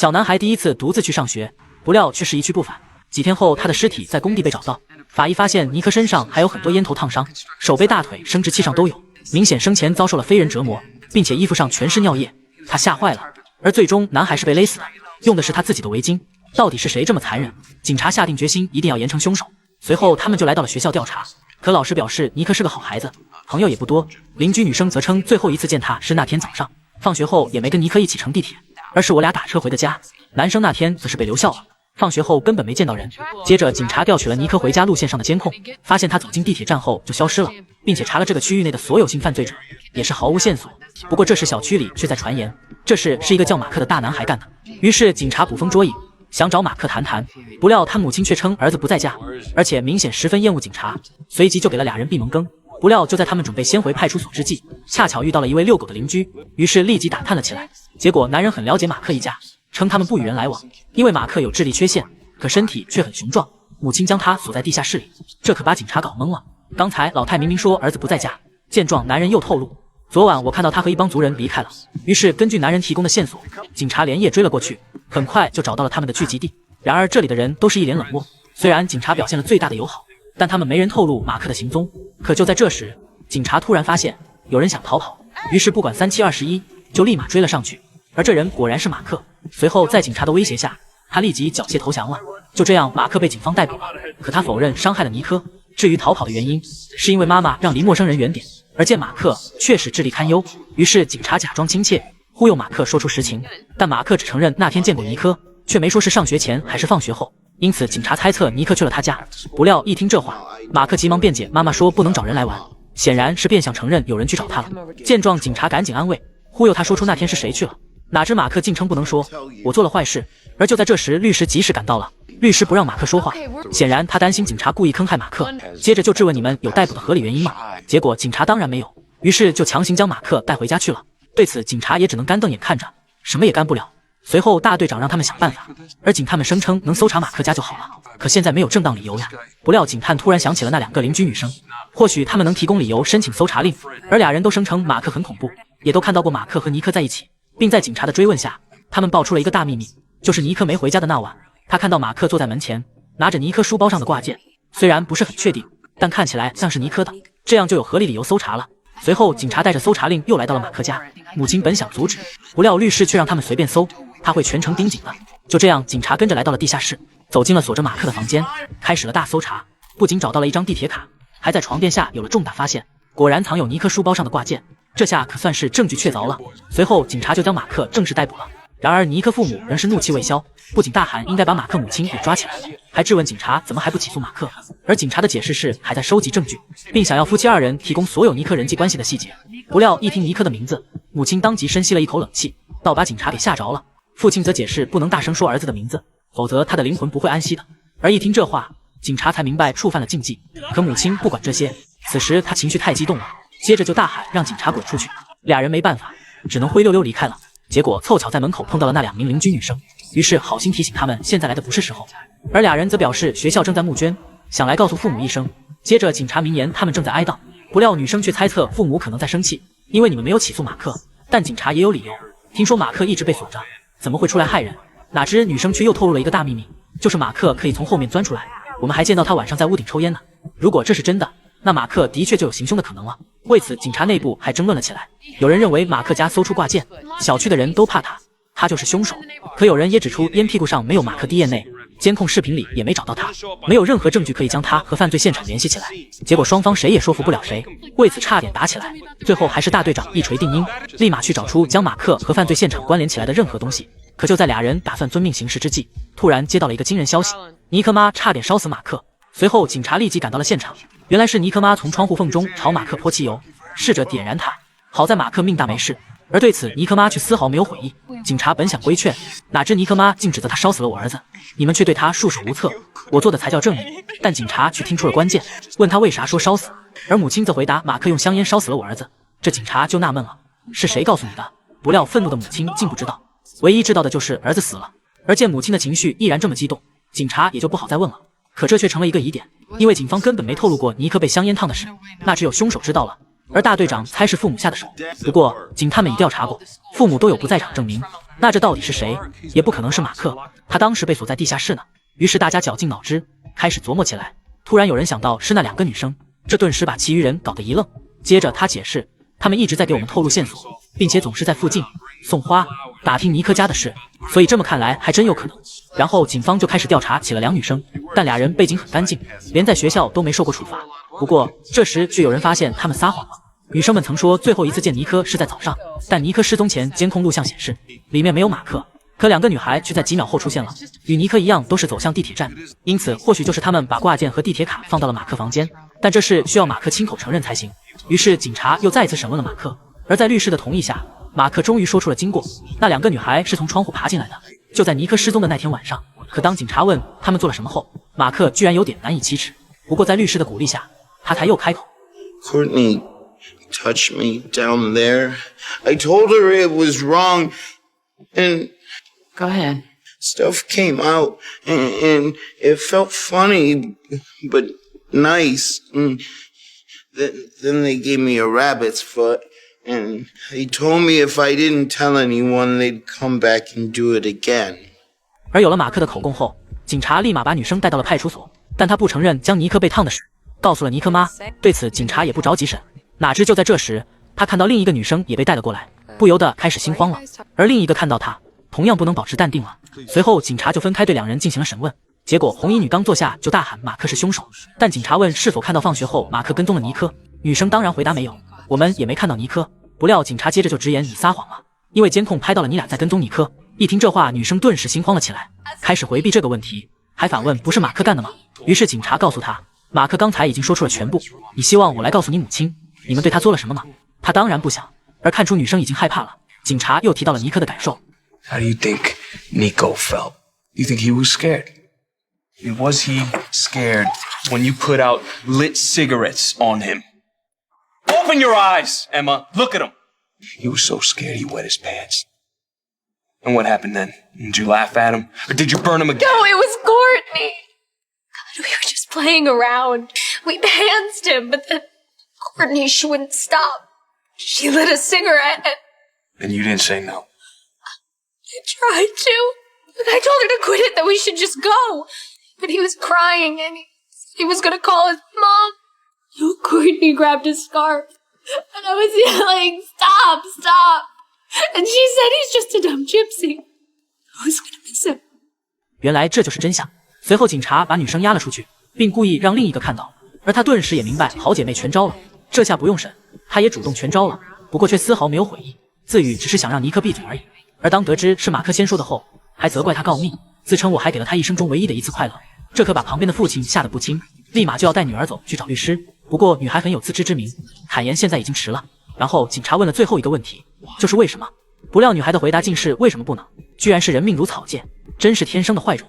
小男孩第一次独自去上学，不料却是一去不返。几天后，他的尸体在工地被找到，法医发现尼克身上还有很多烟头烫伤，手背、大腿、生殖器上都有，明显生前遭受了非人折磨，并且衣服上全是尿液。他吓坏了，而最终男孩是被勒死的，用的是他自己的围巾。到底是谁这么残忍？警察下定决心一定要严惩凶手。随后他们就来到了学校调查，可老师表示尼克是个好孩子，朋友也不多。邻居女生则称最后一次见他是那天早上，放学后也没跟尼克一起乘地铁，而是我俩打车回的家。男生那天则是被留校了，放学后根本没见到人。接着警察调取了尼克回家路线上的监控，发现他走进地铁站后就消失了，并且查了这个区域内的所有性犯罪者，也是毫无线索。不过这时小区里却在传言这事是一个叫马克的大男孩干的，于是警察捕风捉影，想找马克谈谈。不料他母亲却称儿子不在家，而且明显十分厌恶警察，随即就给了俩人闭门羹。不料就在他们准备先回派出所之际，恰巧遇到了一位遛狗的邻居，于是立即打探了起来。结果男人很了解马克一家，称他们不与人来往，因为马克有智力缺陷，可身体却很雄壮，母亲将他锁在地下室里，这可把警察搞懵了。刚才老太明明说儿子不在家，见状男人又透露，昨晚我看到他和一帮族人离开了。于是根据男人提供的线索，警察连夜追了过去，很快就找到了他们的聚集地。然而这里的人都是一脸冷漠，虽然警察表现了最大的友好，但他们没人透露马克的行踪。可就在这时，警察突然发现有人想逃跑，于是不管3七21，就立马追了上去。而这人果然是马克。随后在警察的威胁下，他立即缴械投降了。就这样，马克被警方逮捕了。可他否认伤害了尼克。至于逃跑的原因，是因为妈妈让离陌生人远点，而见马克确实智力堪忧，于是警察假装亲切，忽悠马克说出实情。但马克只承认那天见过尼克，却没说是上学前还是放学后。因此警察猜测尼克去了他家。不料一听这话，马克急忙辩解，妈妈说不能找人来玩，显然是变相承认有人去找他了。见状，警察赶紧安慰，忽悠他说出那天是谁去了。哪知马克竟称不能说，我做了坏事。而就在这时，律师及时赶到了，律师不让马克说话，显然他担心警察故意坑害马克。接着就质问你们有逮捕的合理原因吗？结果警察当然没有，于是就强行将马克带回家去了。对此警察也只能干瞪眼看着，什么也干不了。随后大队长让他们想办法，而警探们声称能搜查马克家就好了，可现在没有正当理由呀。不料警探突然想起了那2个邻居女生，或许他们能提供理由申请搜查令。而俩人都声称马克很恐怖，也都看到过马克和尼克在一起，并在警察的追问下，他们爆出了一个大秘密，就是尼克没回家的那晚，他看到马克坐在门前，拿着尼克书包上的挂件，虽然不是很确定，但看起来像是尼克的，这样就有合理理由搜查了。随后警察带着搜查令又来到了马克家，母亲本想阻止，不料律师却让他们随便搜，他会全程盯紧的。就这样，警察跟着来到了地下室，走进了锁着马克的房间，开始了大搜查。不仅找到了一张地铁卡，还在床垫下有了重大发现，果然藏有尼克书包上的挂件，这下可算是证据确凿了。随后警察就将马克正式逮捕了。然而尼克父母仍是怒气未消，不仅大喊应该把马克母亲给抓起来了，还质问警察怎么还不起诉马克。而警察的解释是还在收集证据，并想要夫妻2人提供所有尼克人际关系的细节。不料一听尼克的名字，母亲当即深吸了一口冷气，倒把警察给吓着了。父亲则解释不能大声说儿子的名字，否则他的灵魂不会安息的。而一听这话，警察才明白触犯了禁忌。可母亲不管这些，此时她情绪太激动了，接着就大喊让警察滚出去。俩人没办法，只能灰溜溜离开了。结果凑巧在门口碰到了那2名邻居女生，于是好心提醒他们现在来的不是时候。而俩人则表示学校正在募捐，想来告诉父母一声。接着警察明言他们正在哀悼，不料女生却猜测父母可能在生气，因为你们没有起诉马克。但警察也有理由，听说马克一直被锁着，怎么会出来害人？哪知女生却又透露了一个大秘密，就是马克可以从后面钻出来，我们还见到他晚上在屋顶抽烟呢。如果这是真的，那马克的确就有行凶的可能了。为此警察内部还争论了起来，有人认为马克家搜出挂件，小区的人都怕他，他就是凶手。可有人也指出烟屁股上没有马克 DNA， 监控视频里也没找到他，没有任何证据可以将他和犯罪现场联系起来。结果双方谁也说服不了谁，为此差点打起来。最后还是大队长一锤定音，立马去找出将马克和犯罪现场关联起来的任何东西。可就在俩人打算遵命行事之际，突然接到了一个惊人消息，尼克妈差点烧死马克。随后警察立即赶到了现场，原来是尼克妈从窗户缝中朝马克泼汽油，试着点燃他。好在马克命大没事，而对此尼克妈却丝毫没有悔意。警察本想规劝，哪知尼克妈竟指责他烧死了我儿子，你们却对他束手无策，我做的才叫正义。但警察却听出了关键，问他为啥说烧死，而母亲则回答马克用香烟烧死了我儿子。这警察就纳闷了，是谁告诉你的？不料愤怒的母亲竟不知道，唯一知道的就是儿子死了。而见母亲的情绪依然这么激动，警察也就不好再问了。可这却成了一个疑点，因为警方根本没透露过尼克被香烟烫的事，那只有凶手知道了。而大队长猜是父母下的手，不过警探们已调查过，父母都有不在场证明，那这到底是谁？也不可能是马克，他当时被锁在地下室呢。于是大家绞尽脑汁，开始琢磨起来。突然有人想到是那2个女生，这顿时把其余人搞得一愣。接着他解释，他们一直在给我们透露线索，并且总是在附近送花，打听尼克家的事，所以这么看来还真有可能。然后警方就开始调查起了2女生，但俩人背景很干净，连在学校都没受过处罚。不过这时却有人发现他们撒谎了。女生们曾说最后一次见尼克是在早上，但尼克失踪前监控录像显示里面没有马克，可2个女孩却在几秒后出现了，与尼克一样都是走向地铁站，因此或许就是他们把挂件和地铁卡放到了马克房间，但这事需要马克亲口承认才行。于是警察又再一次审问了马克，而在律师的同意下，马克终于说出了经过。那2个女孩是从窗户爬进来的，就在尼克失踪的那天晚上。可当警察问他们做了什么后，马克居然有点难以启齿。不过在律师的鼓励下，他才又开口 Courtney touched me down there. I told her it was wrong and Go ahead. stuff came out and it felt funny but nice. And then they gave me a rabbit's foot and they told me if I didn't tell anyone they'd come back and do it again. 而有了马克的口供后，警察立马把女生带到了派出所，但他不承认将尼克被烫的事告诉了尼克妈。对此警察也不着急审，哪知就在这时，他看到另一个女生也被带了过来，不由得开始心慌了。而另一个看到他，同样不能保持淡定了。随后警察就分开对2人进行了审问。结果红衣女刚坐下就大喊马克是凶手，但警察问是否看到放学后马克跟踪了尼克，女生当然回答没有，我们也没看到尼克。不料警察接着就直言你撒谎了，因为监控拍到了你俩在跟踪尼克。一听这话，女生顿时心慌了起来，开始回避这个问题，还反问不是马克干的吗？于是警察告诉他，马克刚才已经说出了全部，你希望我来告诉你母亲你们对他做了什么吗？他当然不想。而看出女生已经害怕了，警察又提到了尼克的感受。 How do you think Nico felt? You think he was scared? Was he scared when you put out lit cigarettes on him? Open your eyes, Emma. Look at him. He was so scared he wet his pants. And what happened then? Did you laugh at him? Or did you burn him again? No, it was Courtney. God, we were just playing around. We pantsed him, but then Courtney, she wouldn't stop. She lit a cigarette And you didn't say no. I tried to. And I told her to quit it, that we should just go. But he was crying and he was gonna call his mom. So Courtney grabbed his scarf. And I was yelling, stop, stop. And she said he's just a dumb gypsy. I was gonna miss him. 原来这就是真相。随后警察把女生押了出去，并故意让另一个看到，而他顿时也明白好姐妹全招了，这下不用审，他也主动全招了，不过却丝毫没有悔意，自语只是想让尼克闭嘴而已。而当得知是马克先说的后，还责怪他告密，自称我还给了他一生中唯一的一次快乐，这可把旁边的父亲吓得不轻，立马就要带女儿走去找律师。不过女孩很有自知之明，坦言现在已经迟了。然后警察问了最后一个问题，就是为什么？不料女孩的回答竟是为什么不能，居然是人命如草芥，真是天生的坏种。